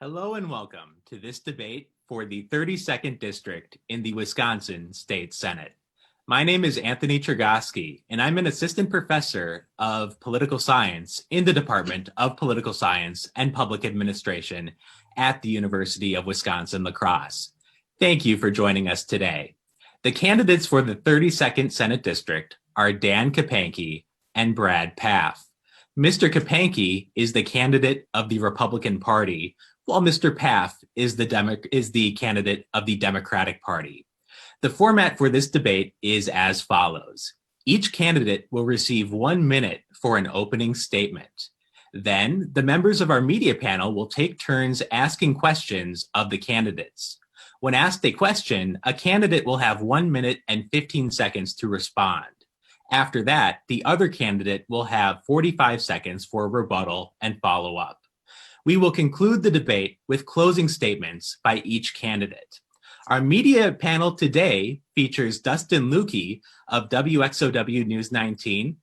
Hello and welcome to this debate for the 32nd District in the Wisconsin State Senate. My name is Anthony Chergosky, and I'm an assistant professor of political science in the Department of Political Science and Public Administration at the University of Wisconsin-La Crosse. Thank you for joining us today. The candidates for the 32nd Senate District are Dan Kapanke and Brad Pfaff. Mr. Kapanke is the candidate of the Republican Party, while Mr. Pfaff is the candidate of the Democratic Party. The format for this debate is as follows. Each candidate will receive 1 minute for an opening statement. Then the members of our media panel will take turns asking questions of the candidates. When asked a question, a candidate will have 1 minute and 15 seconds to respond. After that, the other candidate will have 45 seconds for rebuttal and follow up. We will conclude the debate with closing statements by each candidate. Our media panel today features Dustin Lukey of WXOW News 19,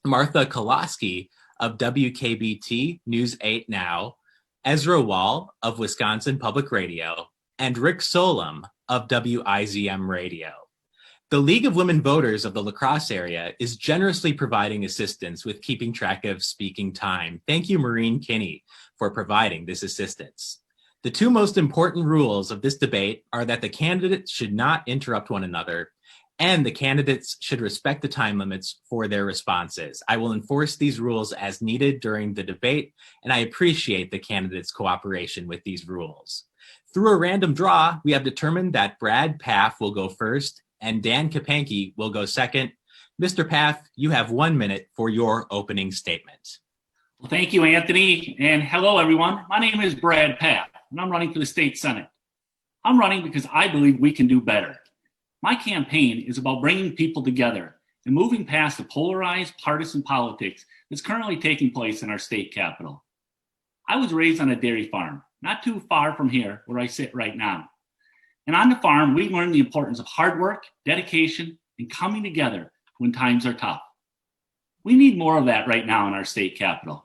Martha Koloski of WKBT News 8 Now, Ezra Wall of Wisconsin Public Radio, and Rick Solem of WIZM Radio. The League of Women Voters of the La Crosse area is generously providing assistance with keeping track of speaking time. Thank you, Maureen Kinney, for providing this assistance. The two most important rules of this debate are that the candidates should not interrupt one another, and the candidates should respect the time limits for their responses. I will enforce these rules as needed during the debate, and I appreciate the candidates' cooperation with these rules. Through a random draw, we have determined that Brad Pfaff will go first, and Dan Kapanke will go second. Mr. Pfaff, you have 1 minute for your opening statement. Well, thank you, Anthony, and hello, everyone. My name is Brad Pfaff, and I'm running for the state senate. I'm running because I believe we can do better. My campaign is about bringing people together and moving past the polarized partisan politics that's currently taking place in our state capital. I was raised on a dairy farm, not too far from here where I sit right now. And on the farm, we learned the importance of hard work, dedication, and coming together when times are tough. We need more of that right now in our state capital.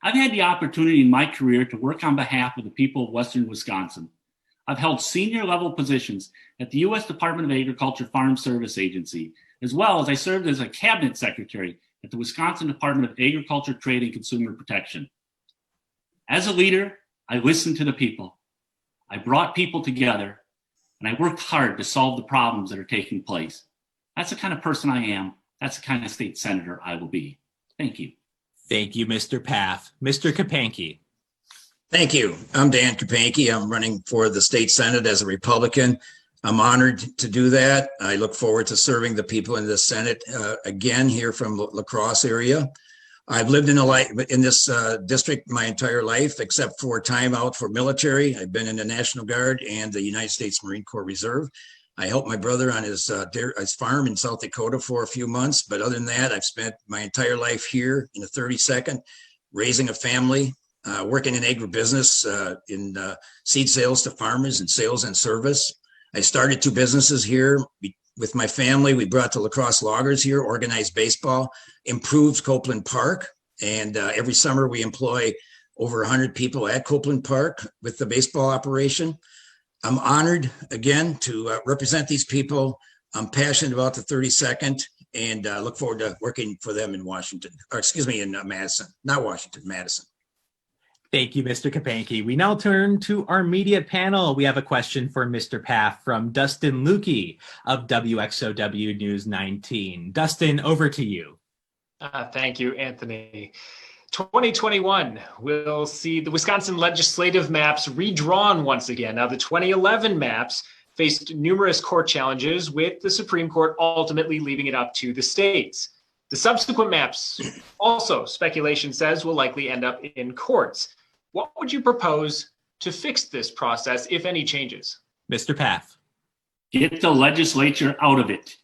I've had the opportunity in my career to work on behalf of the people of Western Wisconsin. I've held senior level positions at the U.S. Department of Agriculture Farm Service Agency, as well as I served as a cabinet secretary at the Wisconsin Department of Agriculture, Trade, and Consumer Protection. As a leader, I listened to the people. I brought people together, and I worked hard to solve the problems that are taking place. That's the kind of person I am. That's the kind of state senator I will be. Thank you. Thank you, Mr. Pfaff. Mr. Kapanke. Thank you. I'm Dan Kapanke. I'm running for the state senate as a Republican. I'm honored to do that. I look forward to serving the people in the Senate again here from La Crosse area. I've lived in this district my entire life, except for time out for military. I've been in the National Guard and the United States Marine Corps Reserve. I helped my brother on his farm in South Dakota for a few months. But other than that, I've spent my entire life here in the 32nd, raising a family, working in agribusiness, in seed sales to farmers and sales and service. I started two businesses here with my family. We brought the La Crosse Loggers here, organized baseball, improved Copeland Park. And every summer we employ over 100 people at Copeland Park with the baseball operation. I'm honored again to represent these people. I'm passionate about the 32nd and look forward to working for them in Washington, in Madison, not Washington, Madison. Thank you, Mr. Kapanke. We now turn to our media panel. We have a question for Mr. Pfaff from Dustin Lukey of WXOW News 19. Dustin, over to you. Thank you, Anthony. 2021 will see the Wisconsin legislative maps redrawn once again. Now, the 2011 maps faced numerous court challenges, with the Supreme Court ultimately leaving it up to the states. The subsequent maps also, speculation says, will likely end up in courts. What would you propose to fix this process, if any changes? Mr. Pfaff. Get the legislature out of it.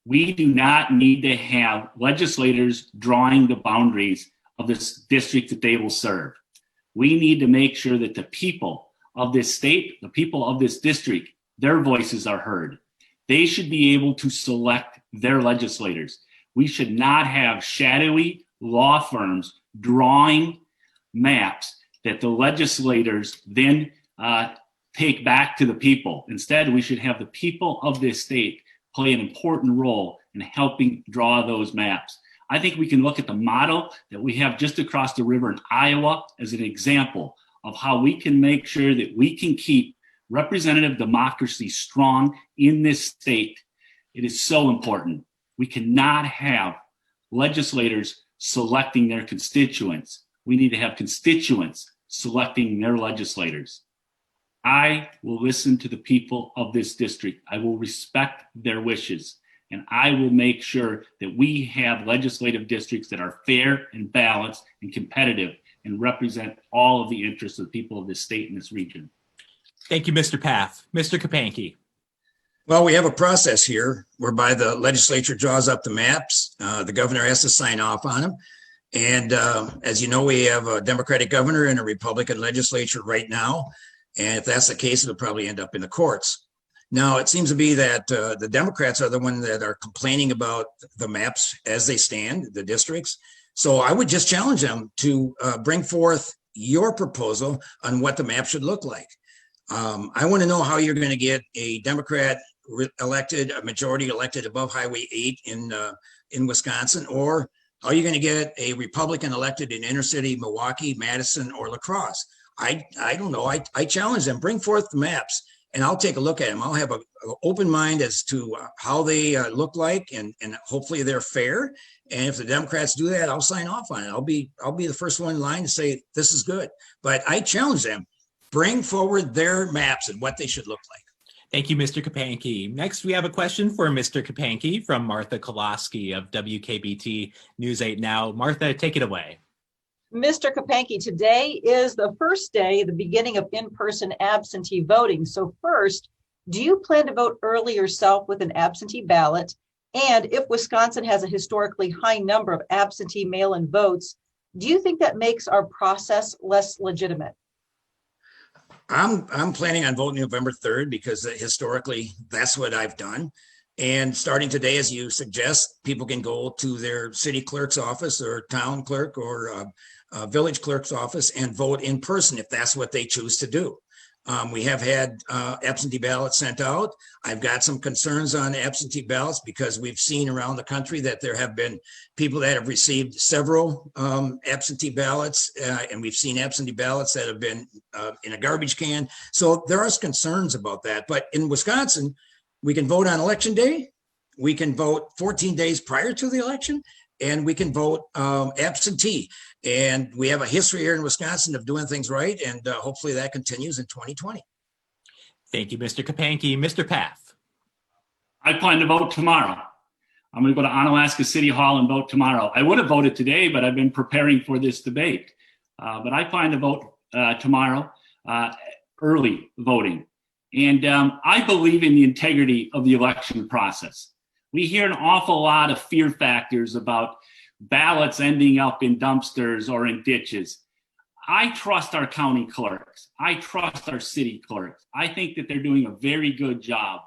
We do not need to have legislators drawing the boundaries of this district that they will serve. We need to make sure that the people of this state, the people of this district, their voices are heard. They should be able to select their legislators. We should not have shadowy law firms drawing maps that the legislators then take back to the people. Instead, we should have the people of this state play an important role in helping draw those maps. I think we can look at the model that we have just across the river in Iowa as an example of how we can make sure that we can keep representative democracy strong in this state. It is so important. We cannot have legislators selecting their constituents. We need to have constituents selecting their legislators. I will listen to the people of this district. I will respect their wishes, and I will make sure that we have legislative districts that are fair and balanced and competitive and represent all of the interests of the people of this state and this region. Thank you, Mr. Pfaff. Mr. Kapanke. Well, we have a process here whereby the legislature draws up the maps. The governor has to sign off on them. And as you know, we have a Democratic governor and a Republican legislature right now. And if that's the case, it'll probably end up in the courts. Now, it seems to be that the Democrats are the ones that are complaining about the maps as they stand, the districts. So I would just challenge them to bring forth your proposal on what the map should look like. I want to know how you're going to get a Democrat elected, a majority elected above Highway 8 in Wisconsin, or how are you going to get a Republican elected in inner city Milwaukee, Madison, or La Crosse? I don't know. I challenge them. Bring forth the maps, and I'll take a look at them. I'll have an open mind as to how they look like, and hopefully they're fair. And if the Democrats do that, I'll sign off on it. I'll be the first one in line to say this is good. But I challenge them. Bring forward their maps and what they should look like. Thank you, Mr. Kapanke. Next, we have a question for Mr. Kapanke from Martha Koloski of WKBT News 8 Now. Martha, take it away. Mr. Kapanke, today is the first day, the beginning of in-person absentee voting. So first, do you plan to vote early yourself with an absentee ballot? And if Wisconsin has a historically high number of absentee mail-in votes, do you think that makes our process less legitimate? I'm planning on voting November 3rd because historically that's what I've done. And starting today, as you suggest, people can go to their city clerk's office or town clerk or village clerk's office and vote in person if that's what they choose to do. We have had absentee ballots sent out. I've got some concerns on absentee ballots because we've seen around the country that there have been people that have received several absentee ballots, and we've seen absentee ballots that have been in a garbage can. So there are concerns about that. But in Wisconsin, we can vote on election day. We can vote 14 days prior to the election, and we can vote absentee. And we have a history here in Wisconsin of doing things right, and hopefully that continues in 2020. Thank you, Mr. Kapanke. Mr. Pfaff. I plan to vote tomorrow. I'm going to go to Onalaska City Hall and vote tomorrow. I would have voted today, but I've been preparing for this debate. But I plan to vote tomorrow, early voting. And I believe in the integrity of the election process. We hear an awful lot of fear factors about ballots ending up in dumpsters or in ditches. I trust our county clerks. I trust our city clerks. I think that they're doing a very good job.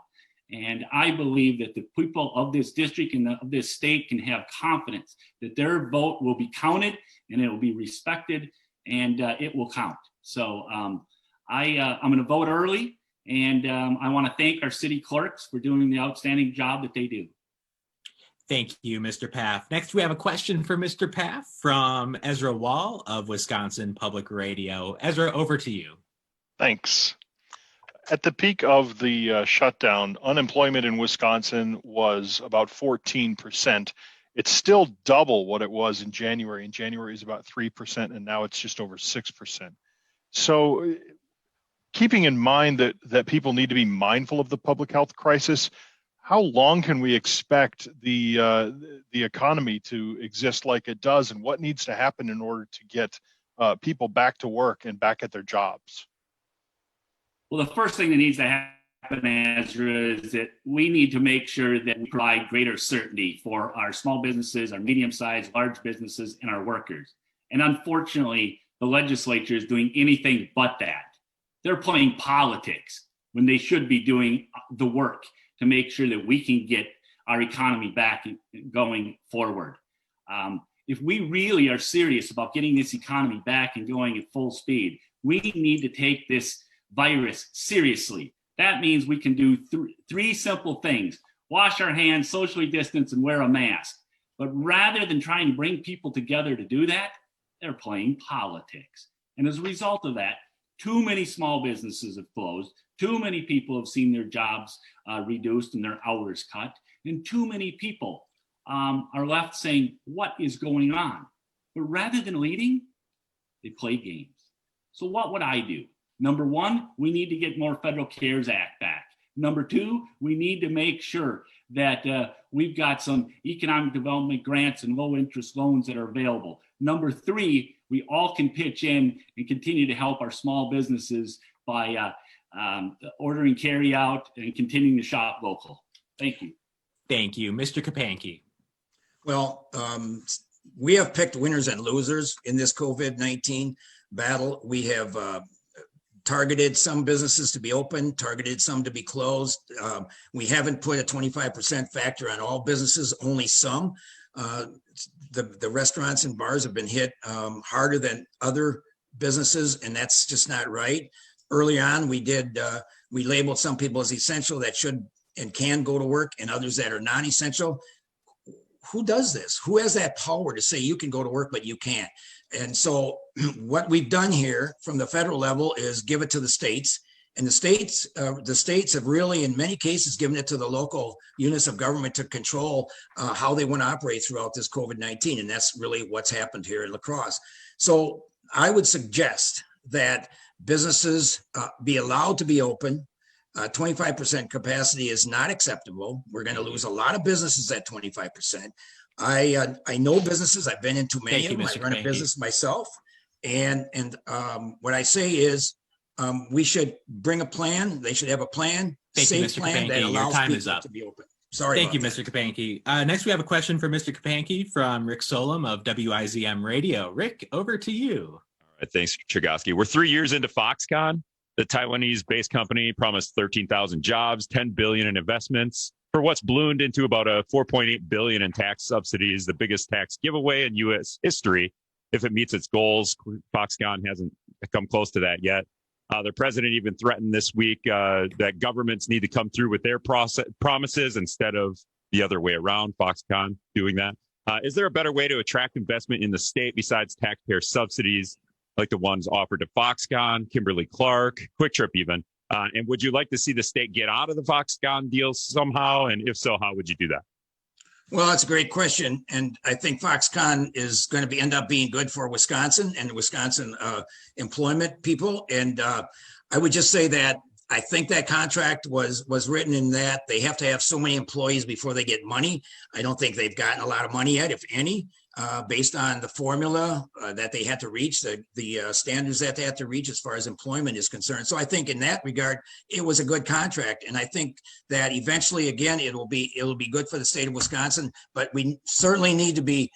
And I believe that the people of this district and of this state can have confidence that their vote will be counted and it will be respected and it will count. So I'm going to vote early, and I want to thank our city clerks for doing the outstanding job that they do. Thank you, Mr. Pfaff. Next, we have a question for Mr. Pfaff from Ezra Wall of Wisconsin Public Radio. Ezra, over to you. Thanks. At the peak of the shutdown, unemployment in Wisconsin was about 14%. It's still double what it was in January. In January, it was about 3%, and now it's just over 6%. So keeping in mind that people need to be mindful of the public health crisis, how long can we expect the economy to exist like it does, and what needs to happen in order to get people back to work and back at their jobs? Well, the first thing that needs to happen, Ezra, is that we need to make sure that we provide greater certainty for our small businesses, our medium-sized, large businesses, and our workers. And unfortunately, the legislature is doing anything but that. They're playing politics when they should be doing the work to make sure that we can get our economy back going forward. if we really are serious about getting this economy back and going at full speed, we need to take this virus seriously. That means we can do three simple things: wash our hands, socially distance, and wear a mask. But rather than trying to bring people together to do that, they're playing politics. And as a result of that, too many small businesses have closed, too many people have seen their jobs reduced and their hours cut, and too many people are left saying, what is going on? But rather than leading, they play games. So what would I do? Number one, we need to get more Federal CARES Act back. Number two, we need to make sure that we've got some economic development grants and low interest loans that are available. Number three, we all can pitch in and continue to help our small businesses by ordering carry out and continuing to shop local. Thank you. Thank you. Mr. Kapanke. Well, we have picked winners and losers in this COVID-19 battle. We have targeted some businesses to be open, targeted some to be closed. We haven't put a 25% factor on all businesses, only some. The restaurants and bars have been hit harder than other businesses, and that's just not right. Early on, we labeled some people as essential that should and can go to work, and others that are non-essential. Who does this? Who has that power to say you can go to work, but you can't? And so what we've done here from the federal level is give it to the states. And the states have really, in many cases, given it to the local units of government to control how they want to operate throughout this COVID-19. And that's really what's happened here in La Crosse. So I would suggest that businesses be allowed to be open. 25% capacity is not acceptable. We're going to lose a lot of businesses at 25%. I know businesses. I've been into many of them. I run a business myself. And what I say is we should bring a plan. They should have a plan, safe plan that allows people to be open. Sorry. Thank you, Mr. Kapanke. Next, we have a question for Mr. Kapanke from Rick Solom of WIZM Radio. Rick, over to you. All right, thanks, Chergosky. We're 3 years into Foxconn. The Taiwanese-based company promised 13,000 jobs, 10 billion in investments for what's ballooned into about a 4.8 billion in tax subsidies, the biggest tax giveaway in U.S. history. If it meets its goals, Foxconn hasn't come close to that yet. The president even threatened this week that governments need to come through with their promises instead of the other way around, Foxconn doing that. Is there a better way to attract investment in the state besides taxpayer subsidies like the ones offered to Foxconn, Kimberly-Clark, Quick Trip even? And would you like to see the state get out of the Foxconn deal somehow? And if so, how would you do that? Well, that's a great question. And I think Foxconn is going to end up being good for Wisconsin and Wisconsin employment people. And I would just say that I think that contract was written in that they have to have so many employees before they get money. I don't think they've gotten a lot of money yet, if any, based on the formula that they had to reach, the standards that they had to reach as far as employment is concerned. So I think in that regard, it was a good contract. And I think that eventually, again, it'll be good for the state of Wisconsin, but we certainly need to be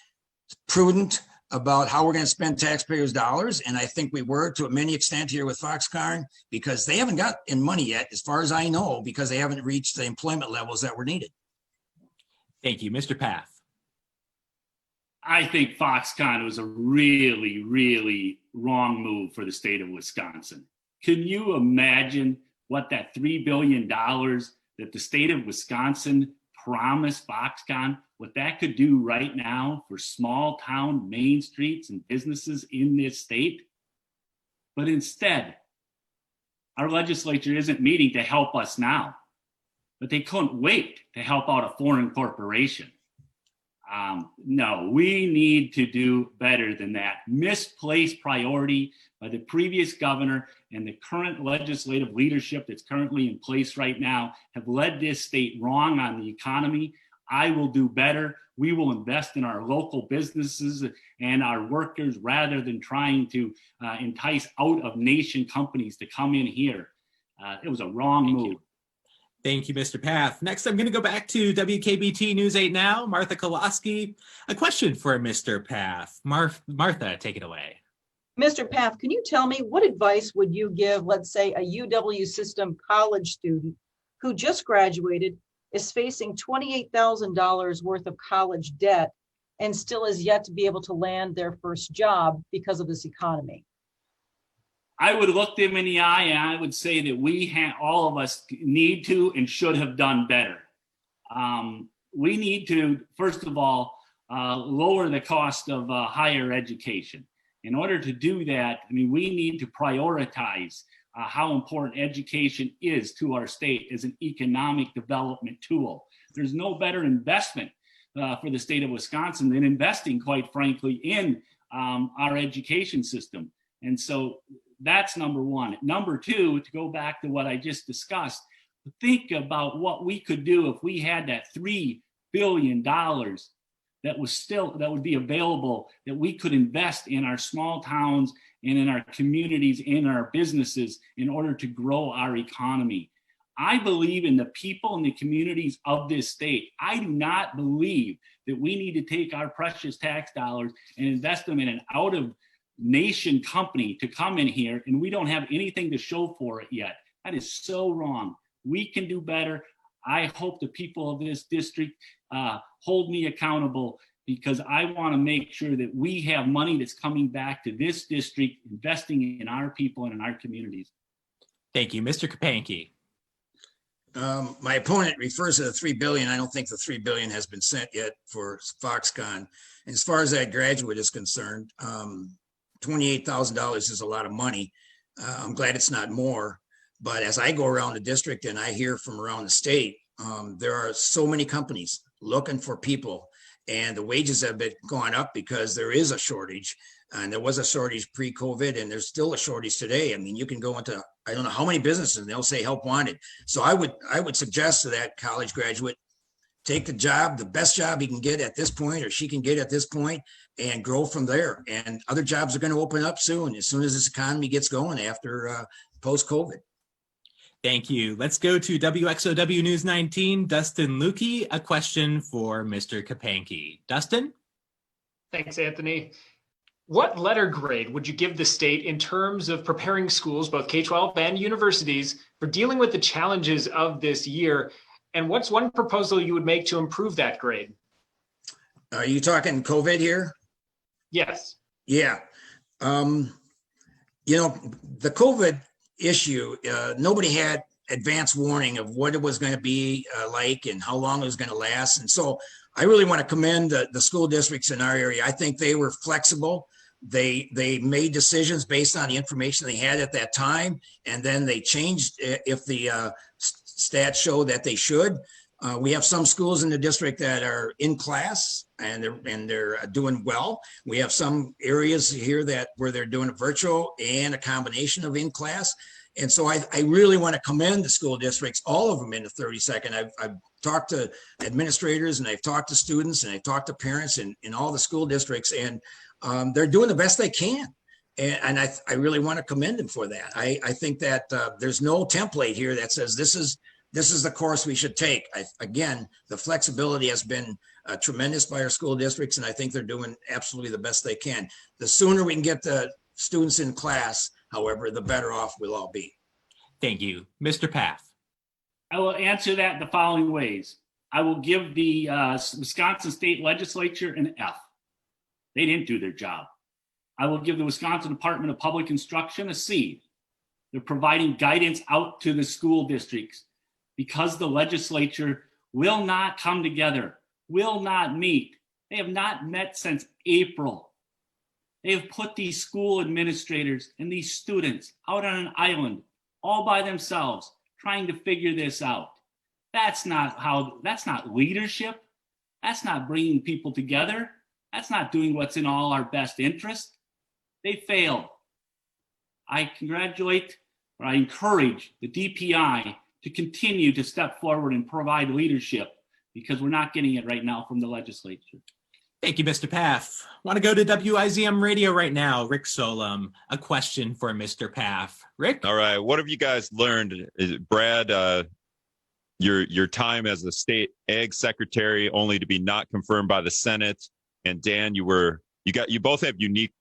prudent about how we're going to spend taxpayers' dollars. And I think we were to a many extent here with Foxconn because they haven't gotten money yet, as far as I know, because they haven't reached the employment levels that were needed. Thank you. Mr. Pfaff. I think Foxconn was a really, really wrong move for the state of Wisconsin. Can you imagine what that $3 billion that the state of Wisconsin promised Foxconn, what that could do right now for small town main streets and businesses in this state? But instead, our legislature isn't meeting to help us now, but they couldn't wait to help out a foreign corporation. No, we need to do better than that. Misplaced priority by the previous governor and the current legislative leadership that's currently in place right now have led this state wrong on the economy. I will do better. We will invest in our local businesses and our workers rather than trying to entice out of nation companies to come in here. It was a wrong move. Thank you, Mr. Pfaff. Next, I'm going to go back to WKBT News 8 Now, Martha Kolaski. A question for Mr. Pfaff. Martha, take it away. Mr. Pfaff, can you tell me what advice would you give, let's say, a UW system college student who just graduated, is facing $28,000 worth of college debt, and still is yet to be able to land their first job because of this economy? I would look them in the eye and I would say that all of us need to and should have done better. We need to, first of all, lower the cost of higher education. In order to do that, I mean, we need to prioritize how important education is to our state as an economic development tool. There's no better investment for the state of Wisconsin than investing, quite frankly, in our education system. And so that's number one. Number two, to go back to what I just discussed, think about what we could do if we had that $3 billion that would be available, that we could invest in our small towns and in our communities, in our businesses, in order to grow our economy. I believe in the people and the communities of this state. I do not believe that we need to take our precious tax dollars and invest them in an out-of-nation company to come in here, and we don't have anything to show for it yet. That is so wrong. We can do better. I hope the people of this district hold me accountable, because I want to make sure that we have money that's coming back to this district, investing in our people and in our communities. Thank you. Mr. Kapanke. My opponent refers to the $3 billion. I don't think the $3 billion has been sent yet for Foxconn. And as far as that graduate is concerned, $28,000 is a lot of money. I'm glad it's not more. But as I go around the district and I hear from around the state, there are so many companies looking for people, and the wages have been going up because there is a shortage, and there was a shortage pre-COVID, and there's still a shortage today. I mean, you can go into, I don't know how many businesses, and they'll say help wanted. So I would suggest to that college graduate, take the job, the best job he can get at this point, or she can get at this point, and grow from there. And other jobs are going to open up soon as this economy gets going after post-COVID. Thank you. Let's go to WXOW News 19, Dustin Lukey, a question for Mr. Kapanke. Dustin? Thanks, Anthony. What letter grade would you give the state in terms of preparing schools, both K-12 and universities, for dealing with the challenges of this year? And what's one proposal you would make to improve that grade? Are you talking COVID here? Yes. Yeah. The COVID issue, nobody had advance warning of what it was going to be like and how long it was going to last. And so I really want to commend the school districts in our area. I think they were flexible. They made decisions based on the information they had at that time, and then they changed if the stats show that they should. We have some schools in the district that are in class and they're doing well. We have some areas here where they're doing a virtual and a combination of in class. And so I really want to commend the school districts, all of them, in the 32nd. I've talked to administrators, and I've talked to students, and I've talked to parents in all the school districts, and they're doing the best they can. And I really want to commend them for that. I think that there's no template here that says this is the course we should take. Again, the flexibility has been tremendous by our school districts, and I think they're doing absolutely the best they can. The sooner we can get the students in class, however, the better off we'll all be. Thank you. Mr. Pfaff. I will answer that the following ways. I will give the Wisconsin State Legislature an F. They didn't do their job. I will give the Wisconsin Department of Public Instruction a C. They're providing guidance out to the school districts because the legislature will not come together, will not meet. They have not met since April. They have put these school administrators and these students out on an island all by themselves trying to figure this out. That's not leadership. That's not bringing people together. That's not doing what's in all our best interest. They failed. I encourage the DPI to continue to step forward and provide leadership, because we're not getting it right now from the legislature. Thank you, Mr. Pfaff. Want to go to WIZM Radio right now. Rick Solom, a question for Mr. Pfaff. Rick? All right. What have you guys learned? Brad, your time as a state ag secretary only to be not confirmed by the Senate. And Dan, you both have unique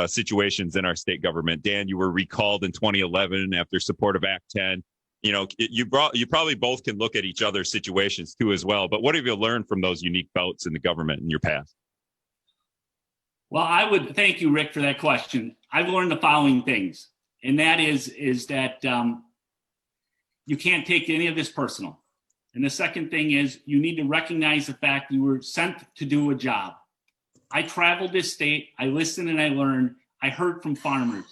situations in our state government. Dan, you were recalled in 2011 after support of Act 10. You probably both can look at each other's situations too as well. But what have you learned from those unique bouts in the government in your past? Well, I would thank you, Rick, for that question. I've learned the following things, and that is that you can't take any of this personal. And the second thing is you need to recognize the fact you were sent to do a job. I traveled this state. I listened and I learned. I heard from farmers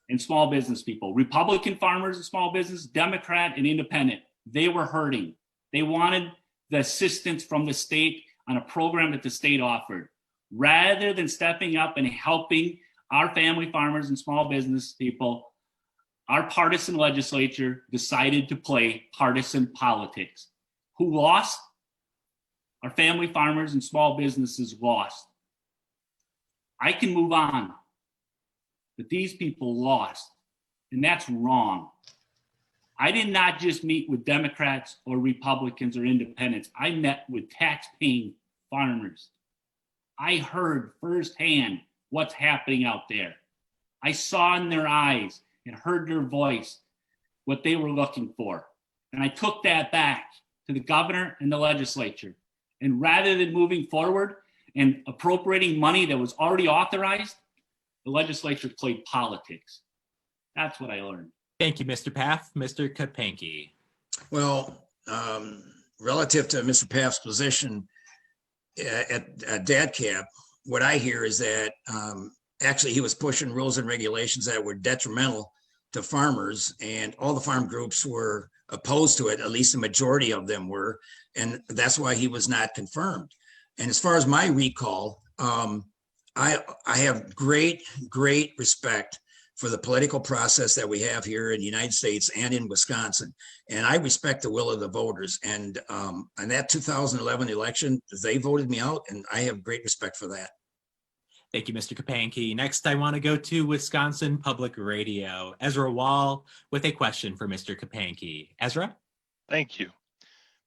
and small business people, Republican farmers and small business, Democrat and independent. They were hurting. They wanted the assistance from the state on a program that the state offered. Rather than stepping up and helping our family farmers and small business people, our partisan legislature decided to play partisan politics. Who lost? Our family farmers and small businesses lost. I can move on, but these people lost, and that's wrong. I did not just meet with Democrats or Republicans or independents. I met with tax-paying farmers. I heard firsthand what's happening out there. I saw in their eyes and heard their voice what they were looking for. And I took that back to the governor and the legislature. And rather than moving forward and appropriating money that was already authorized, the legislature played politics. That's what I learned. Thank you, Mr. Pfaff. Mr. Kapanke. Well, relative to Mr. Pfaff's position at DADCAP, what I hear is that actually he was pushing rules and regulations that were detrimental to farmers, and all the farm groups were opposed to it. At least the majority of them were, and that's why he was not confirmed. And as far as my recall, I have great respect for the political process that we have here in the United States and in Wisconsin. And I respect the will of the voters. And in that 2011 election, they voted me out, and I have great respect for that. Thank you, Mr. Kapanke. Next, I want to go to Wisconsin Public Radio. Ezra Wall with a question for Mr. Kapanke. Ezra? Thank you.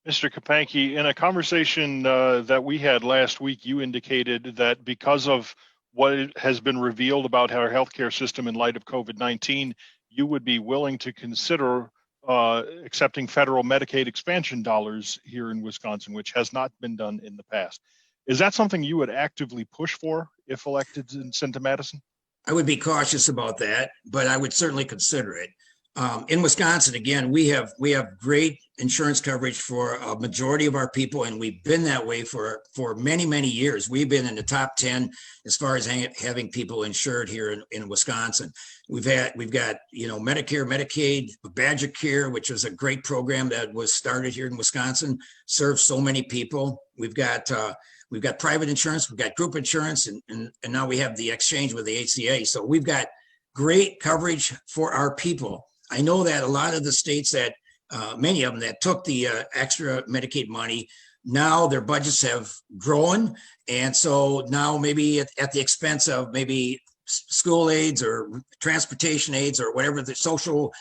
Mr. Kapanke, in a conversation that we had last week, you indicated that because of what has been revealed about our healthcare system in light of COVID-19, you would be willing to consider accepting federal Medicaid expansion dollars here in Wisconsin, which has not been done in the past. Is that something you would actively push for if elected and sent to Madison? I would be cautious about that, but I would certainly consider it. In Wisconsin, again, we have great insurance coverage for a majority of our people, and we've been that way for many years. We've been in the top 10 as far as having people insured here in Wisconsin. We've got Medicare, Medicaid, Badger Care, which is a great program that was started here in Wisconsin, serves so many people. We've got private insurance, we've got group insurance, and now we have the exchange with the HCA. So we've got great coverage for our people. I know that a lot of the states that, many of them that took the extra Medicaid money, now their budgets have grown. And so now maybe at the expense of maybe school aids or transportation aids or whatever the social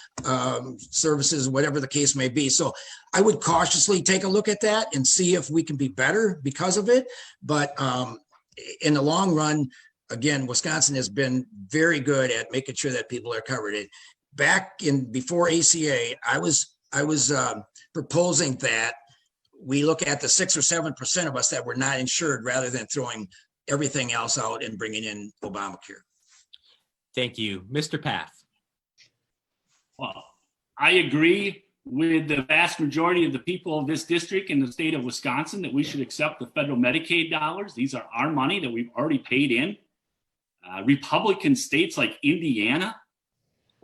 services, whatever the case may be. So I would cautiously take a look at that and see if we can be better because of it. But in the long run, again, Wisconsin has been very good at making sure that people are covered. Back before ACA, I was proposing that we look at the 6 or 7% of us that were not insured rather than throwing everything else out and bringing in Obamacare. Thank you. Mr. Pfaff. Well, I agree with the vast majority of the people of this district in the state of Wisconsin that we should accept the federal Medicaid dollars. These are our money that we've already paid in. Republican states like Indiana,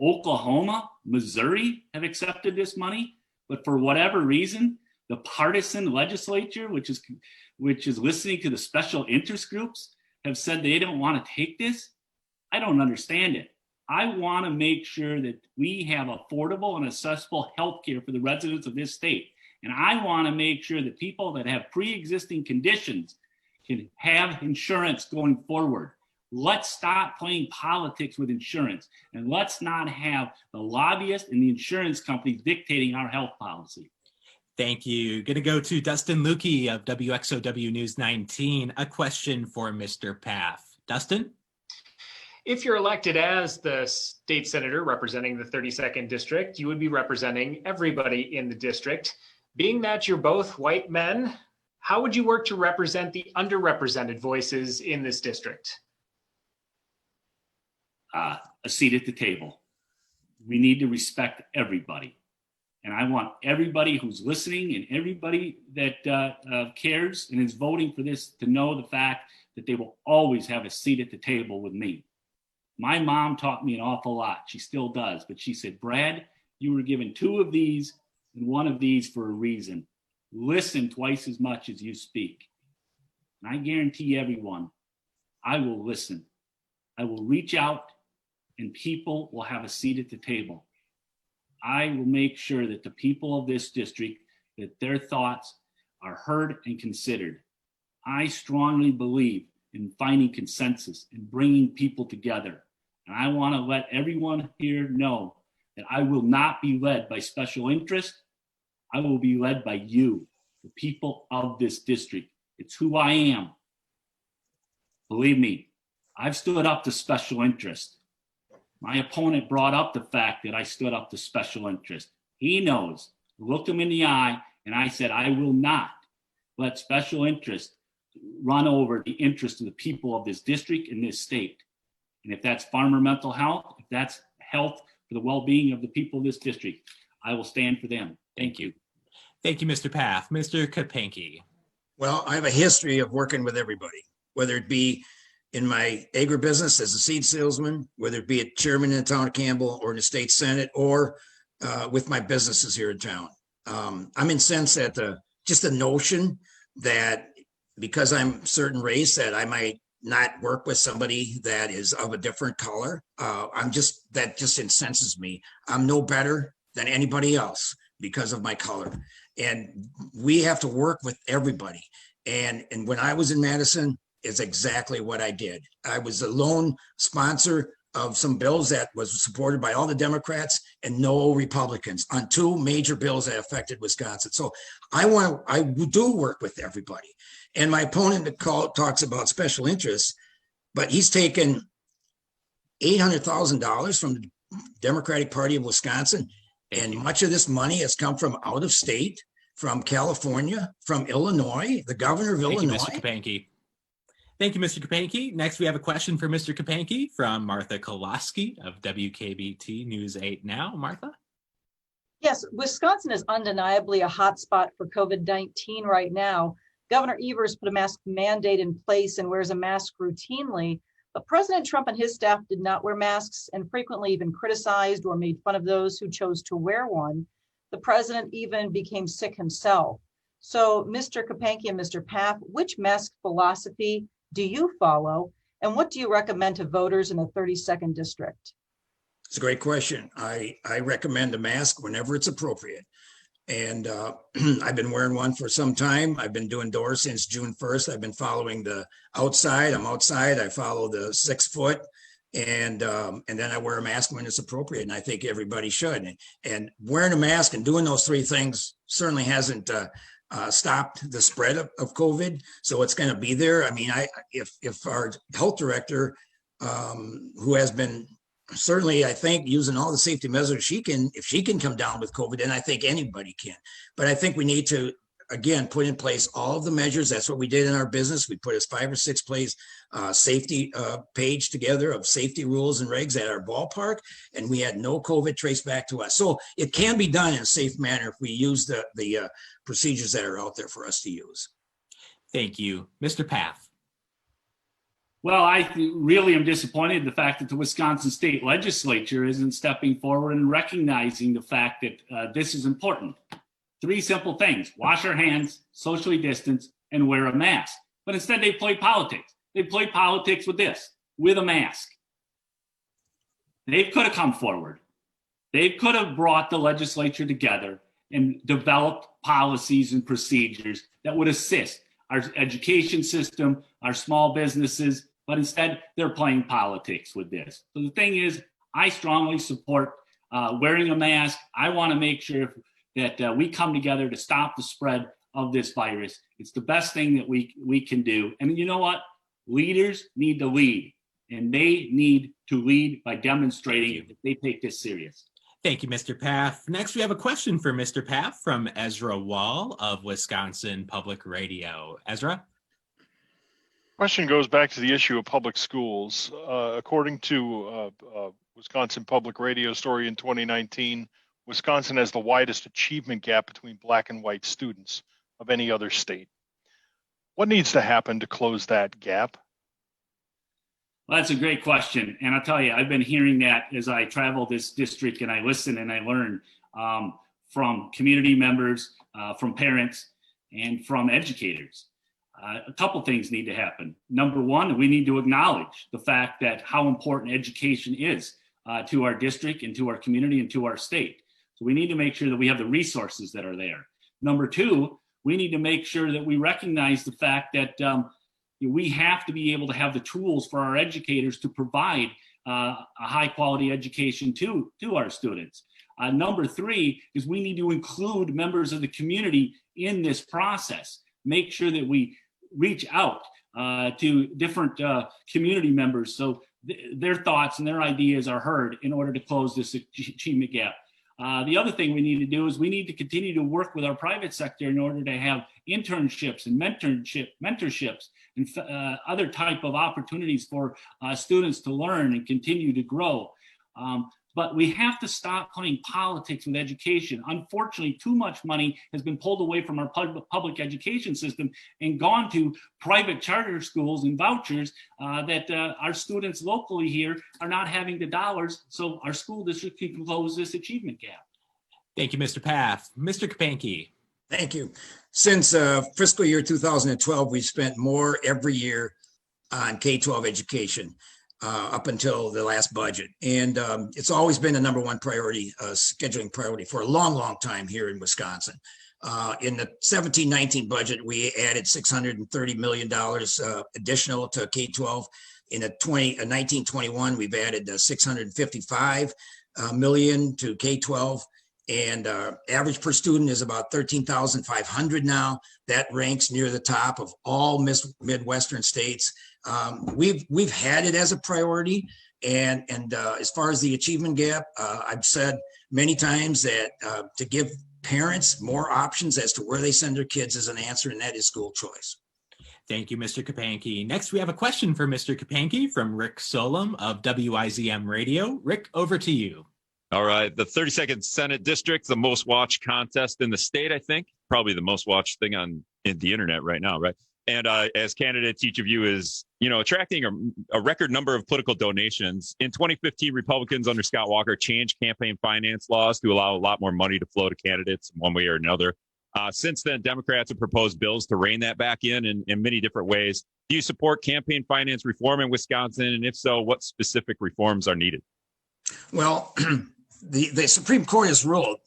Oklahoma, Missouri have accepted this money, but for whatever reason, the partisan legislature, which is listening to the special interest groups, have said they don't want to take this. I don't understand it. I want to make sure that we have affordable and accessible health care for the residents of this state. And I want to make sure that people that have pre-existing conditions can have insurance going forward. Let's stop playing politics with insurance, and let's not have the lobbyists and the insurance companies dictating our health policy. Thank you. Going to go to Dustin Lukey of WXOW News 19. A question for Mr. Pfaff. Dustin? If you're elected as the state senator representing the 32nd district, you would be representing everybody in the district. Being that you're both white men, how would you work to represent the underrepresented voices in this district? a seat at the table. We need to respect everybody. And I want everybody who's listening and everybody that cares and is voting for this to know the fact that they will always have a seat at the table with me. My mom taught me an awful lot. She still does. But she said, Brad, you were given 2 of these and 1 of these for a reason. Listen twice as much as you speak. And I guarantee everyone, I will listen. I will reach out and people will have a seat at the table. I will make sure that the people of this district, that their thoughts are heard and considered. I strongly believe in finding consensus and bringing people together. And I want to let everyone here know that I will not be led by special interest. I will be led by you, the people of this district. It's who I am. Believe me, I've stood up to special interest. My opponent brought up the fact that I stood up to special interest. He knows. I looked him in the eye and I said, I will not let special interest run over the interest of the people of this district and this state. And if that's farmer mental health, if that's health for the well-being of the people of this district, I will stand for them. Thank you. Thank you, Mr. Pfaff. Mr. Kapanke. Well, I have a history of working with everybody, whether it be in my agribusiness as a seed salesman, whether it be a chairman in the town of Campbell or in the state senate, or with my businesses here in town. I'm incensed at just the notion that because I'm certain race that I might not work with somebody that is of a different color. That just incenses me. I'm no better than anybody else because of my color. And we have to work with everybody. And when I was in Madison, is exactly what I did. I was a lone sponsor of some bills that was supported by all the Democrats and no Republicans on 2 major bills that affected Wisconsin. So I do work with everybody. And my opponent talks about special interests, but he's taken $800,000 from the Democratic Party of Wisconsin. And much of this money has come from out of state, from California, from Illinois, the governor of Illinois. Thank you, Mr. Kapanke. Thank you, Mr. Kapanke. Next, we have a question for Mr. Kapanke from Martha Kolaski of WKBT News 8 Now. Martha? Yes, Wisconsin is undeniably a hotspot for COVID-19 right now. Governor Evers put a mask mandate in place and wears a mask routinely, but President Trump and his staff did not wear masks and frequently even criticized or made fun of those who chose to wear one. The president even became sick himself. So, Mr. Kapanke and Mr. Pfaff, which mask philosophy do you follow, and what do you recommend to voters in the 32nd district? It's a great question. I recommend a mask whenever it's appropriate. And I've been wearing one for some time. I've been doing doors since June 1st. I've been following the outside. I'm outside. I follow the 6 foot. And then I wear a mask when it's appropriate. And I think everybody should. And wearing a mask and doing those 3 things certainly hasn't stopped the spread of COVID. So it's going to be there. I mean, if our health director, who has been certainly, I think, using all the safety measures if she can come down with COVID, then I think anybody can. But I think we need to, again, put in place all of the measures. That's what we did in our business. We put a 5 or 6 place safety page together of safety rules and regs at our ballpark, and we had no COVID traced back to us. So it can be done in a safe manner if we use the procedures that are out there for us to use. Thank you. Mr. Pfaff. Well, I really am disappointed in the fact that the Wisconsin State Legislature isn't stepping forward and recognizing the fact that this is important. 3 simple things: wash our hands, socially distance, and wear a mask. But instead they play politics. They play politics with a mask. They could have come forward. They could have brought the legislature together and developed policies and procedures that would assist our education system, our small businesses, but instead they're playing politics with this. So the thing is, I strongly support wearing a mask. I want to make sure that we come together to stop the spread of this virus. It's the best thing that we can do. And you know what? Leaders need to lead, and they need to lead by demonstrating that they take this serious. Thank you, Mr. Pfaff. Next, we have a question for Mr. Pfaff from Ezra Wall of Wisconsin Public Radio. Ezra? Question goes back to the issue of public schools. According to Wisconsin Public Radio story in 2019, Wisconsin has the widest achievement gap between black and white students of any other state. What needs to happen to close that gap? Well, that's a great question. And I'll tell you, I've been hearing that as I travel this district, and I listen and I learn from community members, from parents, and from educators. A couple things need to happen. Number one, we need to acknowledge the fact that how important education is to our district and to our community and to our state. So we need to make sure that we have the resources that are there. Number two, we need to make sure that we recognize the fact that we have to be able to have the tools for our educators to provide a high quality education to our students. Number three is we need to include members of the community in this process. Make sure that we reach out to different community members so their thoughts and their ideas are heard in order to close this achievement gap. The other thing we need to do is we need to continue to work with our private sector in order to have internships and mentorships and other type of opportunities for students to learn and continue to grow. But we have to stop playing politics with education. Unfortunately, too much money has been pulled away from our public education system and gone to private charter schools and vouchers that our students locally here are not having the dollars, so our school district can close this achievement gap. Thank you, Mr. Pfaff. Mr. Kapanke. Thank you. Since fiscal year 2012, we've spent more every year on K-12 education. Up until the last budget. And it's always been a number one priority, scheduling priority for a long, long time here in Wisconsin. In the 17-19 budget, we added $630 million additional to K-12. In the 19-21, we've added $655 million to K-12. And average per student is about $13,500 now. That ranks near the top of all Midwestern states. We've had it as a priority, and as far as the achievement gap, I've said many times that to give parents more options as to where they send their kids is an answer, and that is school choice. Thank you, Mr. Kapanke. Next, we have a question for Mr. Kapanke from Rick Solom of WIZM Radio. Rick, over to you. All right. The 32nd Senate District, the most watched contest in the state, I think. Probably the most watched thing on the internet right now, right? And as candidates, each of you is, attracting a record number of political donations. In 2015, Republicans under Scott Walker changed campaign finance laws to allow a lot more money to flow to candidates in one way or another. Since then, Democrats have proposed bills to rein that back in many different ways. Do you support campaign finance reform in Wisconsin? And if so, what specific reforms are needed? Well, the Supreme Court has ruled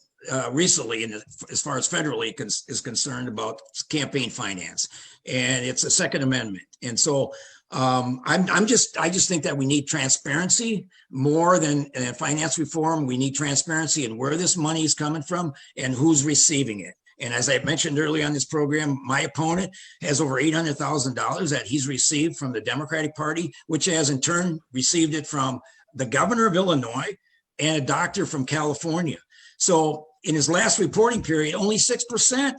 recently, as far as federally is concerned, about campaign finance, and it's a Second Amendment. And so I just think that we need transparency more than finance reform. We need transparency in where this money is coming from and who's receiving it. And as I mentioned earlier on this program, my opponent has over $800,000 that he's received from the Democratic Party, which has in turn received it from the governor of Illinois and a doctor from California. So in his last reporting period, only 6%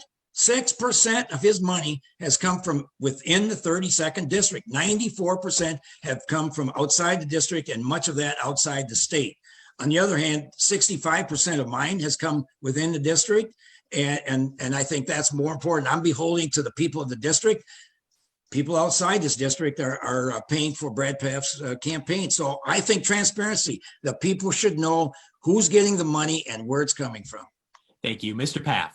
of his money has come from within the 32nd district. 94% have come from outside the district, and much of that outside the state. On the other hand, 65% of mine has come within the district. And I think that's more important. I'm beholden to the people of the district. People outside this district are paying for Brad Pfaff's campaign. So I think transparency, the people should know who's getting the money and where it's coming from. Thank you. Mr. Pfaff.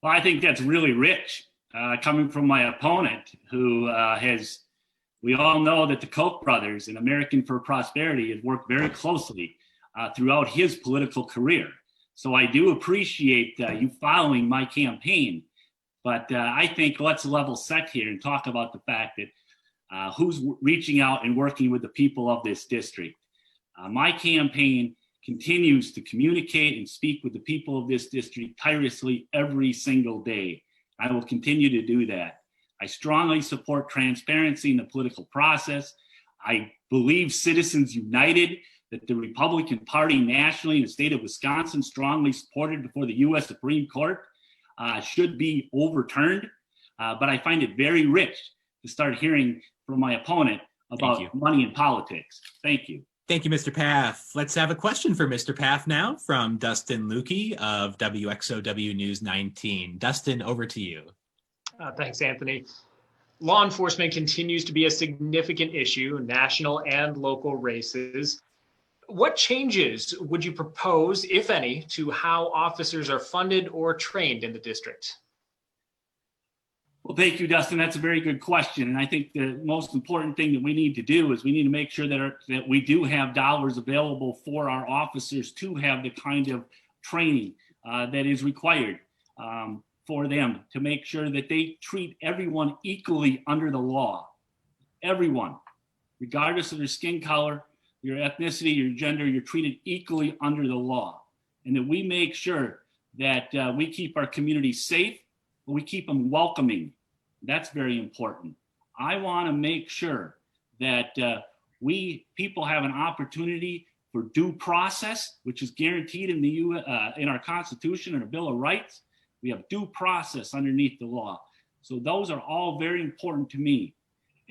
Well, I think that's really rich coming from my opponent who we all know that the Koch brothers and American for Prosperity have worked very closely throughout his political career. So I do appreciate you following my campaign, but I think let's level set here and talk about the fact that who's reaching out and working with the people of this district. My campaign continues to communicate and speak with the people of this district tirelessly every single day. I will continue to do that. I strongly support transparency in the political process. I believe Citizens United, that the Republican Party nationally in the state of Wisconsin strongly supported before the U.S. Supreme Court, should be overturned. But I find it very rich to start hearing from my opponent about money and politics. Thank you. Thank you, Mr. Pfaff. Let's have a question for Mr. Pfaff now from Dustin Lukey of WXOW News 19. Dustin, over to you. Thanks, Anthony. Law enforcement continues to be a significant issue, national and local races. What changes would you propose, if any, to how officers are funded or trained in the district? Well, thank you, Dustin. That's a very good question. And I think the most important thing that we need to do is we need to make sure that we do have dollars available for our officers to have the kind of training that is required for them to make sure that they treat everyone equally under the law. Everyone, regardless of their skin color, your ethnicity, your gender, you're treated equally under the law. And that we make sure that we keep our communities safe, but we keep them welcoming. That's very important. I want to make sure that people have an opportunity for due process, which is guaranteed in our Constitution and our Bill of Rights. We have due process underneath the law. So those are all very important to me.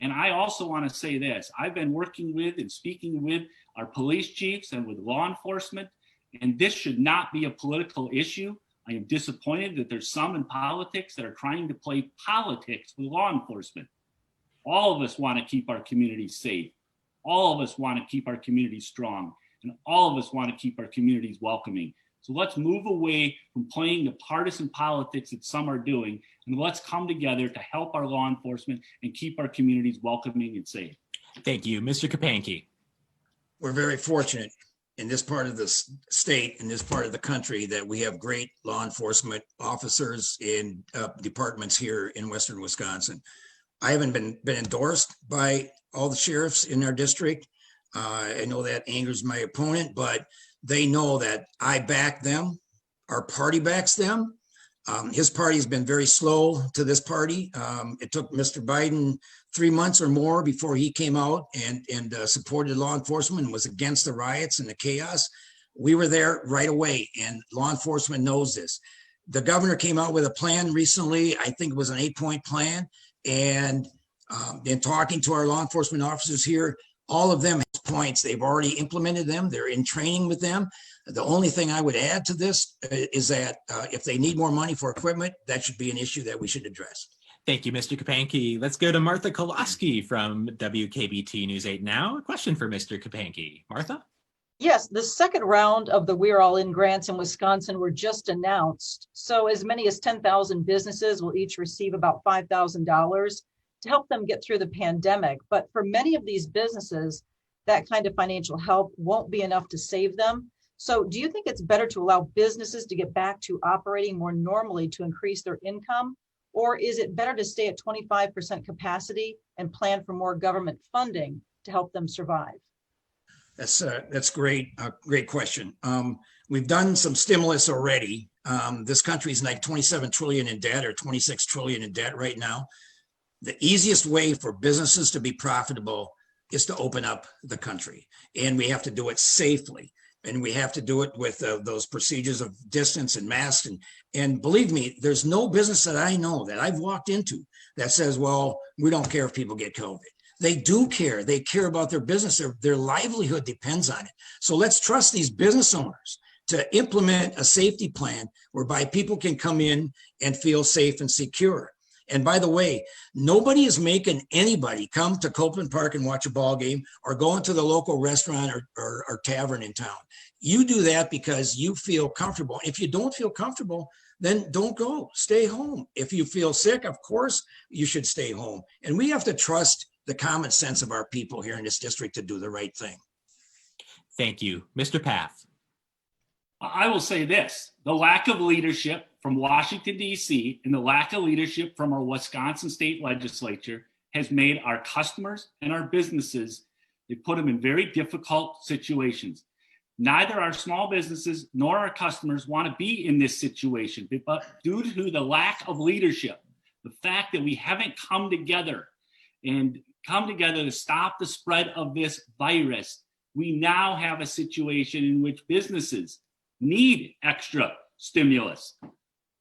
And I also want to say this. I've been working with and speaking with our police chiefs and with law enforcement, and this should not be a political issue. I am disappointed that there's some in politics that are trying to play politics with law enforcement. All of us want to keep our communities safe. All of us want to keep our communities strong. And all of us want to keep our communities welcoming. So let's move away from playing the partisan politics that some are doing, and let's come together to help our law enforcement and keep our communities welcoming and safe. Thank you. Mr. Kapanke. We're very fortunate in this part of the state, in this part of the country, that we have great law enforcement officers in departments here in Western Wisconsin. I haven't been endorsed by all the sheriffs in our district. I know that angers my opponent, but they know that I back them. Our party backs them. His party has been very slow to this party. It took Mr. Biden 3 months or more before he came out and supported law enforcement and was against the riots and the chaos. We were there right away, and law enforcement knows this. The governor came out with a plan recently. I think it was an 8-point plan. And in talking to our law enforcement officers here, all of them have points. They've already implemented them. They're in training with them. The only thing I would add to this is that if they need more money for equipment, that should be an issue that we should address. Thank you, Mr. Kapanke. Let's go to Martha Kolaski from WKBT News 8 Now. A question for Mr. Kapanke. Martha? Yes, the second round of the We're All In grants in Wisconsin were just announced. So as many as 10,000 businesses will each receive about $5,000 to help them get through the pandemic. But for many of these businesses, that kind of financial help won't be enough to save them. So do you think it's better to allow businesses to get back to operating more normally to increase their income? Or is it better to stay at 25% capacity and plan for more government funding to help them survive? That's great. Great question. We've done some stimulus already. This country is like 27 trillion in debt or 26 trillion in debt right now. The easiest way for businesses to be profitable is to open up the country, and we have to do it safely. And we have to do it with those procedures of distance and masks. And believe me, there's no business that I know that I've walked into that says, well, we don't care if people get COVID. They do care. They care about their business. Their livelihood depends on it. So let's trust these business owners to implement a safety plan whereby people can come in and feel safe and secure. And by the way, nobody is making anybody come to Copeland Park and watch a ball game or go into the local restaurant or tavern in town. You do that because you feel comfortable. If you don't feel comfortable, then don't go. Stay home. If you feel sick, of course, you should stay home. And we have to trust the common sense of our people here in this district to do the right thing. Thank you. Mr. Pfaff. I will say this, the lack of leadership from Washington, D.C., and the lack of leadership from our Wisconsin state legislature has made our customers and our businesses, they put them in very difficult situations. Neither our small businesses nor our customers want to be in this situation, but due to the lack of leadership, the fact that we haven't come together to stop the spread of this virus, we now have a situation in which businesses need extra stimulus.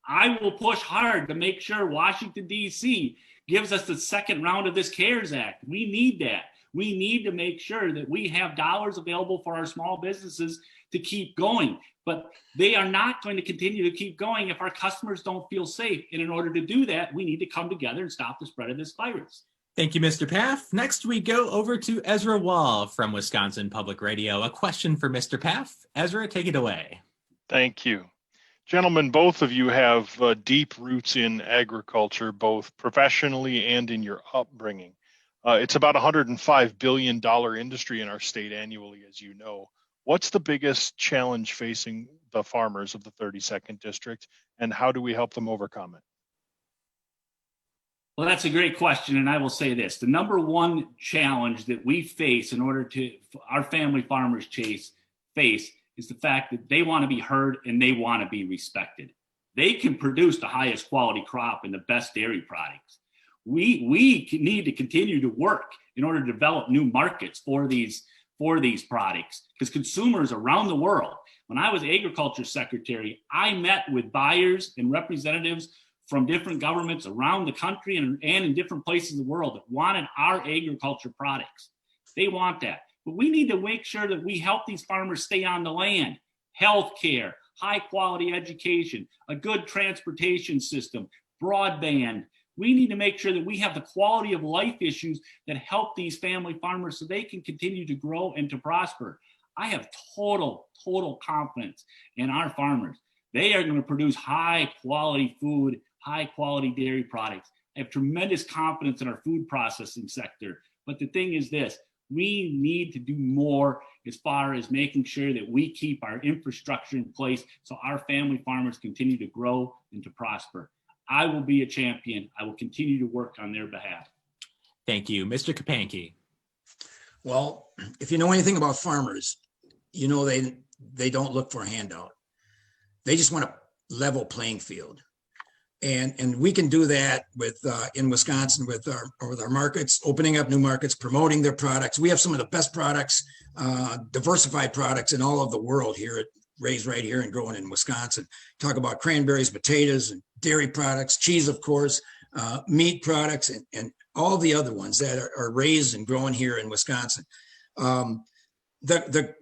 I will push hard to make sure Washington, D.C. gives us the second round of this CARES Act. We need that. We need to make sure that we have dollars available for our small businesses to keep going. But they are not going to continue to keep going if our customers don't feel safe. And in order to do that, we need to come together and stop the spread of this virus. Thank you, Mr. Pfaff. Next, we go over to Ezra Wall from Wisconsin Public Radio. A question for Mr. Pfaff. Ezra, take it away. Thank you. Gentlemen, both of you have deep roots in agriculture, both professionally and in your upbringing. It's about $105 billion industry in our state annually, as you know. What's the biggest challenge facing the farmers of the 32nd District, and how do we help them overcome it? Well, that's a great question, and I will say this. The number one challenge that we face in order to, our family farmers face is the fact that they want to be heard and they want to be respected. They can produce the highest quality crop and the best dairy products. We need to continue to work in order to develop new markets for these products, because consumers around the world, when I was agriculture secretary, I met with buyers and representatives from different governments around the country and in different places of the world that wanted our agriculture products. They want that. But we need to make sure that we help these farmers stay on the land. Health care, high quality education, a good transportation system, broadband. We need to make sure that we have the quality of life issues that help these family farmers so they can continue to grow and to prosper. I have total confidence in our farmers. They are going to produce high quality food, high quality dairy products. I have tremendous confidence in our food processing sector. But the thing is this, we need to do more as far as making sure that we keep our infrastructure in place so our family farmers continue to grow and to prosper. I will be a champion. I will continue to work on their behalf. Thank you. Mr. Kapanke. Well, if you know anything about farmers, you know they don't look for a handout. They just want a level playing field. And we can do that with in Wisconsin with our markets, opening up new markets, promoting their products. We have some of the best products, diversified products in all of the world here, raised right here and growing in Wisconsin. Talk about cranberries, potatoes, and dairy products, cheese, of course, meat products, and all the other ones that are raised and growing here in Wisconsin. The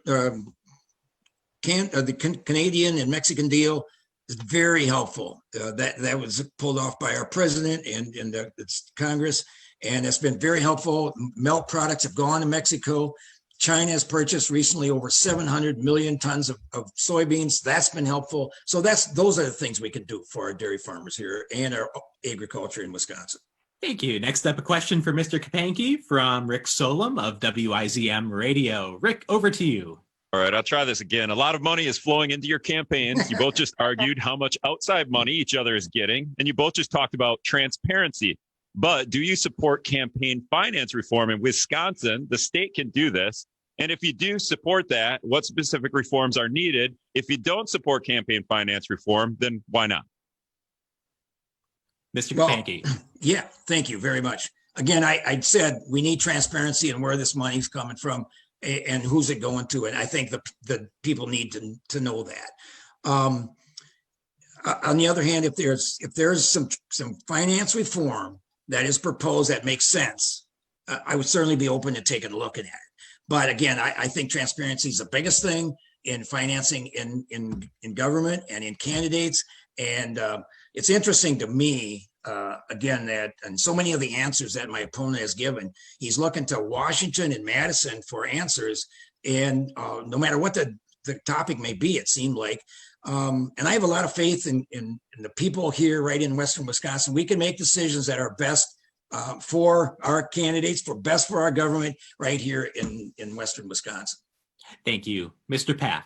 Canadian and Mexican deal is very helpful. That was pulled off by our president and it's Congress, and it's been very helpful. Milk products have gone to Mexico. China has purchased recently over 700 million tons of soybeans. That's been helpful. So those are the things we can do for our dairy farmers here and our agriculture in Wisconsin. Thank you. Next up, a question for Mr. Kapanke from Rick Solom of WIZM Radio. Rick, over to you. All right, I'll try this again. A lot of money is flowing into your campaigns. You both just argued how much outside money each other is getting, and you both just talked about transparency. But do you support campaign finance reform in Wisconsin? The state can do this. And if you do support that, what specific reforms are needed? If you don't support campaign finance reform, then why not? Mr. Kapanke. Yeah, thank you very much. Again, I said we need transparency and where this money's coming from and who's it going to. And I think the people need to know that. On the other hand, if there's some finance reform that is proposed that makes sense, I would certainly be open to taking a look at it. But again, I think transparency is the biggest thing in financing in government and in candidates. And it's interesting to me, again, that and so many of the answers that my opponent has given, he's looking to Washington and Madison for answers. And no matter what the topic may be, it seemed like. And I have a lot of faith in the people here right in Western Wisconsin. We can make decisions that are best for our candidates, best for our government right here in Western Wisconsin. Thank you. Mr. Pfaff.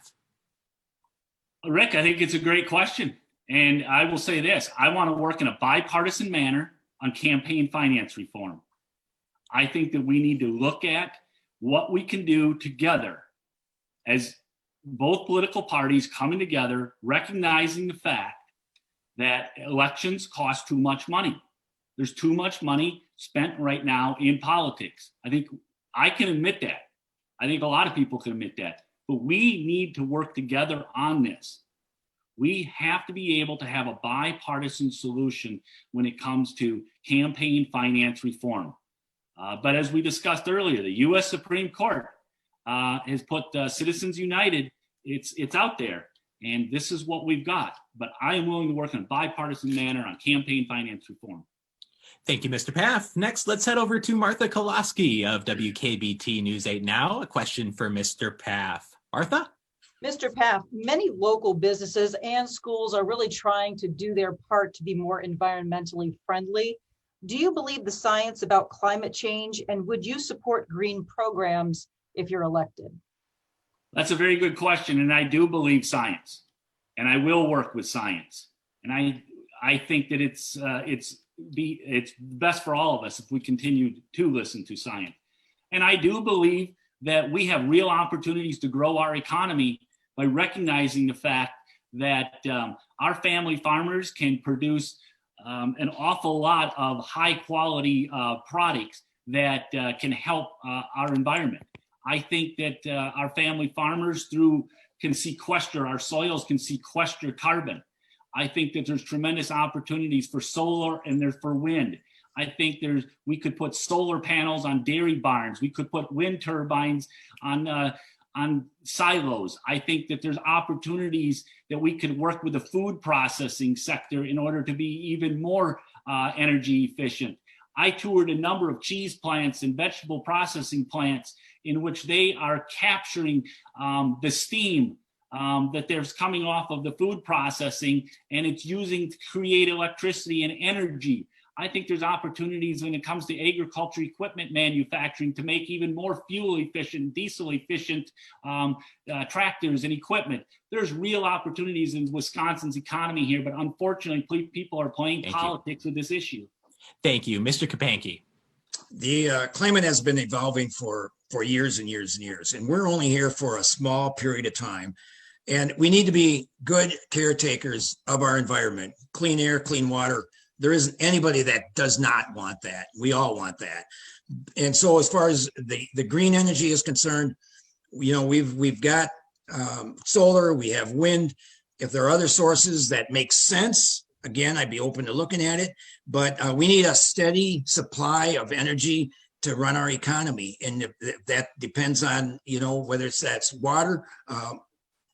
Rick, I think it's a great question. And I will say this, I want to work in a bipartisan manner on campaign finance reform. I think that we need to look at what we can do together as both political parties coming together, recognizing the fact that elections cost too much money. There's too much money spent right now in politics. I think I can admit that. I think a lot of people can admit that. But we need to work together on this. We have to be able to have a bipartisan solution when it comes to campaign finance reform. But as we discussed earlier, the U.S. Supreme Court has put Citizens United, it's out there, and this is what we've got. But I am willing to work in a bipartisan manner on campaign finance reform. Thank you, Mr. Pfaff. Next, let's head over to Martha Kolaski of WKBT News 8 Now. A question for Mr. Pfaff. Martha? Mr. Pfaff, many local businesses and schools are really trying to do their part to be more environmentally friendly. Do you believe the science about climate change, and would you support green programs if you're elected? That's a very good question, and I do believe science, and I will work with science. And I think that it's best for all of us if we continue to listen to science. And I do believe that we have real opportunities to grow our economy by recognizing the fact that our family farmers can produce an awful lot of high quality products that can help our environment. I think that our family farmers can sequester, our soils can sequester carbon. I think that there's tremendous opportunities for solar and there's for wind. I think we could put solar panels on dairy barns. We could put wind turbines on silos. I think that there's opportunities that we could work with the food processing sector in order to be even more energy efficient. I toured a number of cheese plants and vegetable processing plants in which they are capturing the steam that there's coming off of the food processing, and it's using to create electricity and energy. I think there's opportunities when it comes to agriculture equipment manufacturing to make even more fuel efficient, diesel efficient tractors and equipment. There's real opportunities in Wisconsin's economy here, but unfortunately, people are playing politics with this issue. Thank you. Mr. Kapanke. The climate has been evolving for years and years and years, and we're only here for a small period of time. And we need to be good caretakers of our environment, clean air, clean water. There isn't anybody that does not want that. We all want that. And so as far as the green energy is concerned, we've got solar, we have wind. If there are other sources that make sense, again, I'd be open to looking at it, but we need a steady supply of energy to run our economy. And that depends on, whether that's water,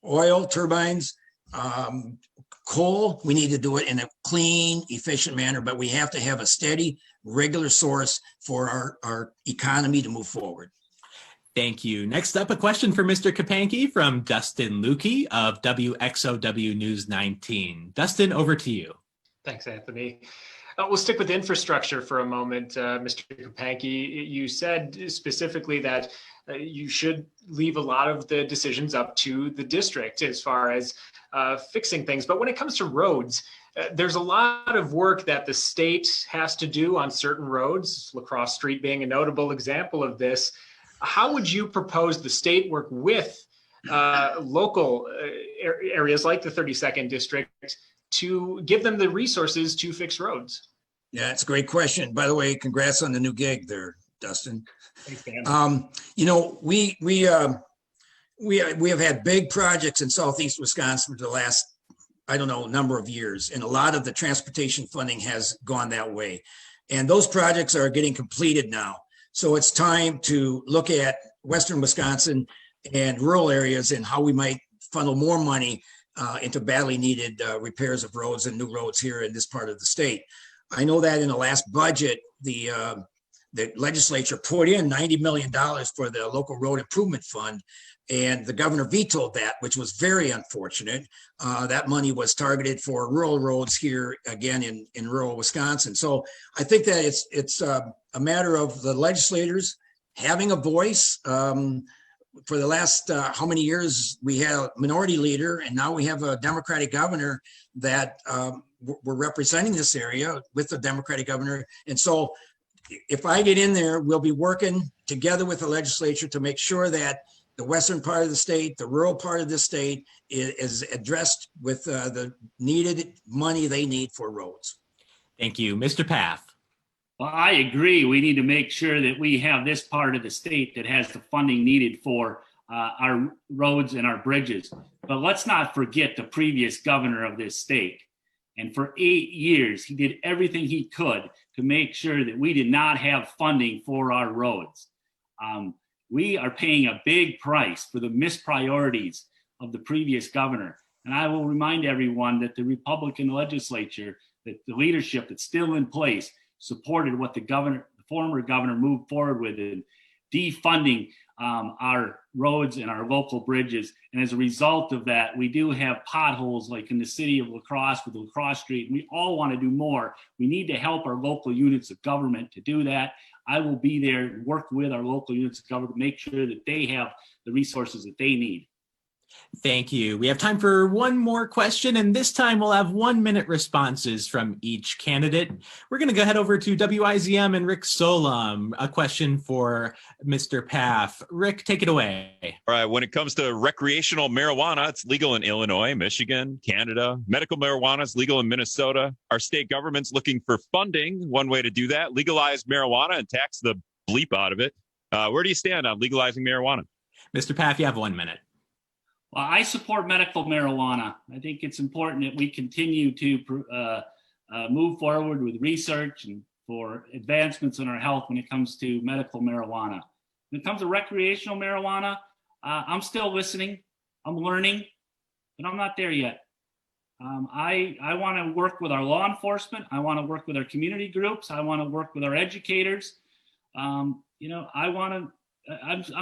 oil, turbines, coal. We need to do it in a clean, efficient manner, but we have to have a steady, regular source for our economy to move forward. Thank you. Next up, a question for Mr. Kapanke from Dustin Lukey of WXOW News 19. Dustin, over to you. Thanks, Anthony. We'll stick with infrastructure for a moment, Mr. Kapanke. You said specifically that you should leave a lot of the decisions up to the district as far as fixing things. But when it comes to roads, there's a lot of work that the state has to do on certain roads, La Crosse Street being a notable example of this. How would you propose the state work with local areas like the 32nd District to give them the resources to fix roads? Yeah, it's a great question. By the way, congrats on the new gig there, Dustin. Thanks, Dan. We have had big projects in Southeast Wisconsin for the last, number of years, and a lot of the transportation funding has gone that way. And those projects are getting completed now. So it's time to look at Western Wisconsin and rural areas and how we might funnel more money into badly needed repairs of roads and new roads here in this part of the state. I know that in the last budget, the legislature put in $90 million for the local road improvement fund, and the governor vetoed that, which was very unfortunate. That money was targeted for rural roads here again in rural Wisconsin. So I think that it's a matter of the legislators having a voice. For the last how many years we had a minority leader, and now we have a Democratic governor that we're representing this area with the Democratic governor. And so if I get in there, we'll be working together with the legislature to make sure that the western part of the state, the rural part of the state is addressed with the needed money they need for roads. Thank you. Mr. Pfaff. Well, I agree. We need to make sure that we have this part of the state that has the funding needed for our roads and our bridges. But let's not forget the previous governor of this state. And for 8 years, he did everything he could to make sure that we did not have funding for our roads. We are paying a big price for the mispriorities of the previous governor. And I will remind everyone that the Republican legislature, that the leadership that's still in place, supported what the former governor moved forward with in defunding our roads and our local bridges. And as a result of that, we do have potholes like in the city of La Crosse with La Crosse Street. And we all want to do more. We need to help our local units of government to do that. I will be there and work with our local units of government to make sure that they have the resources that they need. Thank you. We have time for one more question, and this time we'll have 1 minute responses from each candidate. We're going to go head over to WIZM and Rick Solom. A question for Mr. Pfaff. Rick, take it away. All right. When it comes to recreational marijuana, it's legal in Illinois, Michigan, Canada. Medical marijuana is legal in Minnesota. Our state government's looking for funding. One way to do that, legalize marijuana and tax the bleep out of it. Where do you stand on legalizing marijuana? Mr. Pfaff, you have 1 minute. Well, I support medical marijuana. I think it's important that we continue to move forward with research and for advancements in our health when it comes to medical marijuana. When it comes to recreational marijuana, I'm still listening. I'm learning, but I'm not there yet. I want to work with our law enforcement. I want to work with our community groups. I want to work with our educators. I'm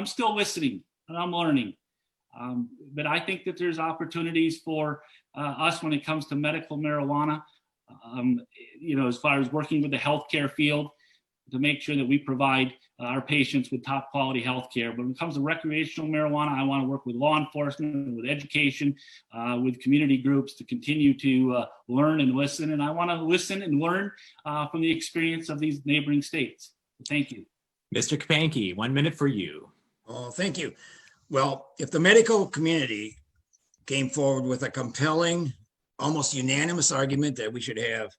still listening and I'm learning. But I think that there's opportunities for us when it comes to medical marijuana, as far as working with the healthcare field to make sure that we provide our patients with top quality healthcare. But when it comes to recreational marijuana, I want to work with law enforcement, with education, with community groups to continue to learn and listen. And I want to listen and learn from the experience of these neighboring states. Thank you. Mr. Kapanke, 1 minute for you. Oh, thank you. Well, if the medical community came forward with a compelling, almost unanimous argument that we should have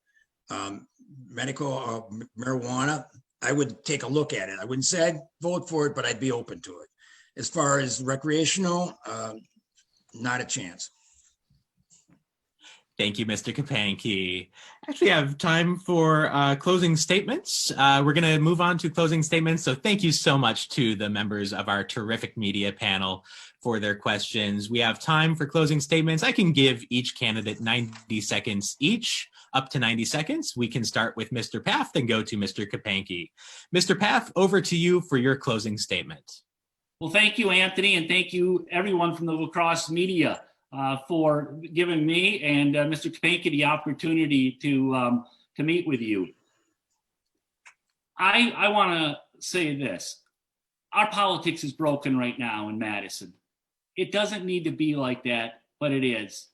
medical marijuana, I would take a look at it. I wouldn't say I'd vote for it, but I'd be open to it. As far as recreational, not a chance. Thank you, Mr. Kapanke. Actually, I have time for closing statements. We're going to move on to closing statements. So thank you so much to the members of our terrific media panel for their questions. We have time for closing statements. I can give each candidate 90 seconds each, up to 90 seconds. We can start with Mr. Pfaff, then go to Mr. Kapanke. Mr. Pfaff, over to you for your closing statement. Well, thank you, Anthony, and thank you, everyone from the La Crosse media. For giving me and Mr. Kapanke the opportunity to meet with you. I want to say this. Our politics is broken right now in Madison. It doesn't need to be like that, but it is.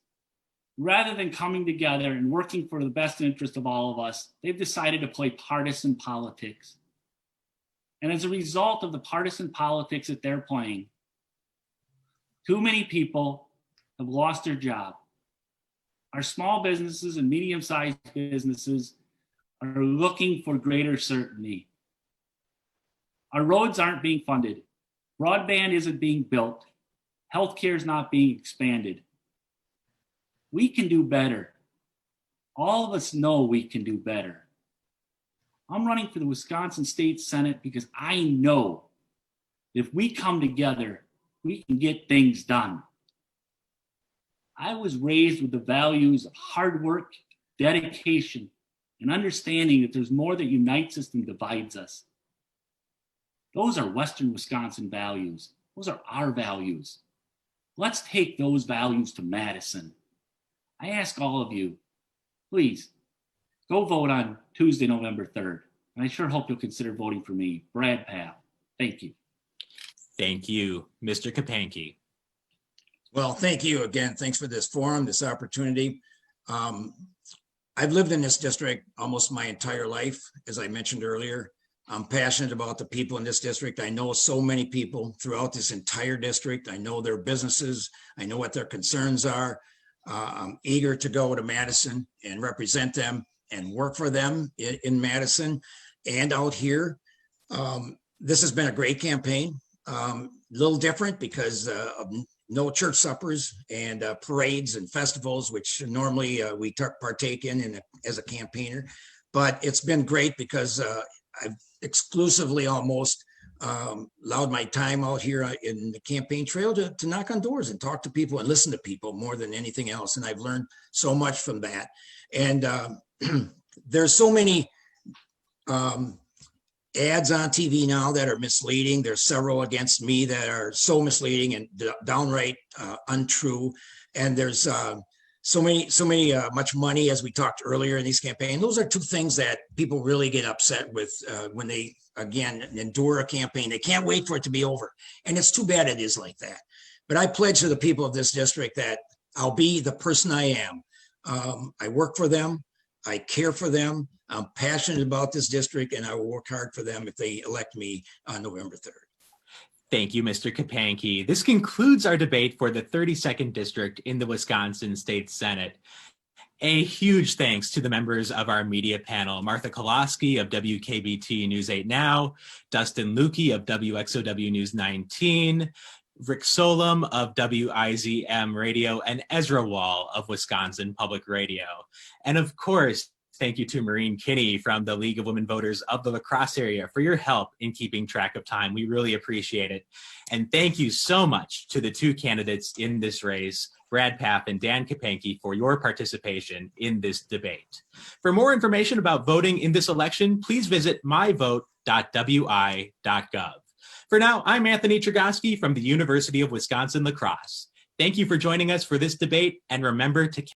Rather than coming together and working for the best interest of all of us, they've decided to play partisan politics. And as a result of the partisan politics that they're playing, too many people have lost their job. Our small businesses and medium-sized businesses are looking for greater certainty. Our roads aren't being funded. Broadband isn't being built. Healthcare is not being expanded. We can do better. All of us know we can do better. I'm running for the Wisconsin State Senate because I know if we come together, we can get things done. I was raised with the values of hard work, dedication, and understanding that there's more that unites us than divides us. Those are Western Wisconsin values. Those are our values. Let's take those values to Madison. I ask all of you, please, go vote on Tuesday, November 3rd. And I sure hope you'll consider voting for me, Brad Pfaff. Thank you. Thank you, Mr. Kapanke. Well, thank you again. Thanks for this forum, this opportunity. I've lived in this district almost my entire life, as I mentioned earlier. I'm passionate about the people in this district. I know so many people throughout this entire district. I know their businesses. I know what their concerns are. I'm eager to go to Madison and represent them and work for them in Madison and out here. This has been a great campaign. little different because of no church suppers and parades and festivals, which normally we partake in as a campaigner. But it's been great because I've exclusively almost allowed my time out here in the campaign trail to knock on doors and talk to people and listen to people more than anything else. And I've learned so much from that. And there's so many ads on TV now that are misleading. There's several against me that are so misleading and downright untrue. And there's so much money, as we talked earlier in these campaigns. Those are two things that people really get upset with when they, again, endure a campaign. They can't wait for it to be over. And it's too bad it is like that. But I pledge to the people of this district that I'll be the person I am. I work for them. I care for them. I'm passionate about this district, and I will work hard for them if they elect me on November 3rd. Thank you, Mr. Kapanke. This concludes our debate for the 32nd District in the Wisconsin State Senate. A huge thanks to the members of our media panel, Martha Koloski of WKBT News 8 Now, Dustin Lukey of WXOW News 19, Rick Solom of WIZM Radio, and Ezra Wall of Wisconsin Public Radio. And of course, thank you to Maureen Kinney from the League of Women Voters of the La Crosse area for your help in keeping track of time. We really appreciate it. And thank you so much to the two candidates in this race, Brad Pfaff and Dan Kapanke, for your participation in this debate. For more information about voting in this election, please visit myvote.wi.gov. For now, I'm Anthony Tregoski from the University of Wisconsin-La Crosse. Thank you for joining us for this debate, and remember to